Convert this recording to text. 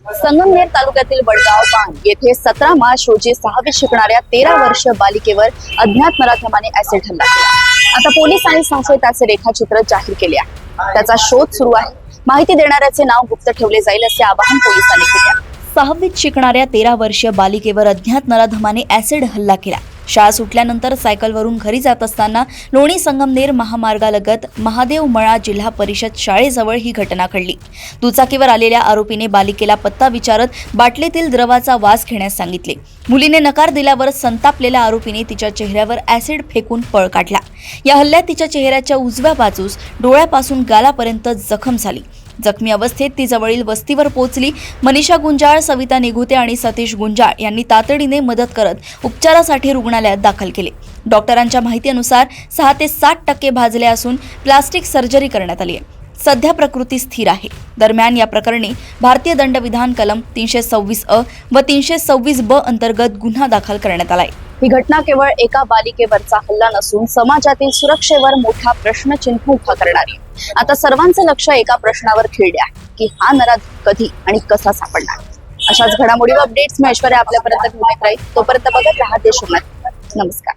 संगमनेर तालुक्यातील वडगाव पांग येथे 17 मार्च रोजी 6वीत शिकणाऱ्या 13 वर्षीय बालिकेवर अज्ञात नराधमाने ऍसिड हल्ला केला। आता पोलिसांनी संशयिताचे रेखाचित्र जाहीर केले आहे। त्याचा शोध सुरू आहे। माहिती देणाऱ्याचे नाव गुप्त ठेवले जाईल असे आवाहन पोलिसांनी केले आहे। 6वीत शिकणाऱ्या 13 वर्षीय बालिकेवर अज्ञात नराधमाने ऍसिड हल्ला केला। शाळा सुटल्यानंतर सायकलवरून घरी जात असताना लोणी संगमनेर महामार्गालगत महादेव मळा जिल्हा परिषद शाळेजवळ ही घटना घडली। दुचाकीवर आलेल्या आरोपीने बालिकेला पत्ता विचारत बाटलीतील द्रवाचा वास घेण्यास सांगितले। मुलीने नकार दिल्यावर संतापलेल्या आरोपीने तिच्या चेहऱ्यावर ऍसिड फेकून पळ काढला। या हल्ल्यात तिच्या चेहऱ्याच्या उजव्या बाजूस डोळ्यापासून गालापर्यंत जखम झाली। जखमी अवस्थेत ती जवळील वस्तीवर पोहोचली। मनीषा गुंजाळ, सविता निघुते आणि सतीश गुंजाळ यांनी तातडीने मदत करत उपचारासाठी रुग्णालयात दाखल केले। डॉक्टरांच्या माहितीनुसार 6 ते 7% भाजले असून प्लास्टिक सर्जरी करण्यात आली आहे। सध्या प्रकृती स्थिर आहे। दरम्यान या प्रकरणी भारतीय दंडविधान कलम 326(अ) व 326(ब) अंतर्गत गुन्हा दाखल करण्यात आलाय। ही घटना केवळ एका बालिकेवरचा हल्ला नसून समाजातील सुरक्षेवर मोठा प्रश्नचिन्ह उभा करणारी। आता सर्वांचं लक्ष एका प्रश्नावर खिळले आहे की हा नराधम कधी आणि कसा सापडणार। अशाच घडामोडी व अपडेट्स मी ऐश्वर्या आपल्यापर्यंत घेऊन येत राहील। तोपर्यंत बघत राहा देशोन्नती। नमस्कार।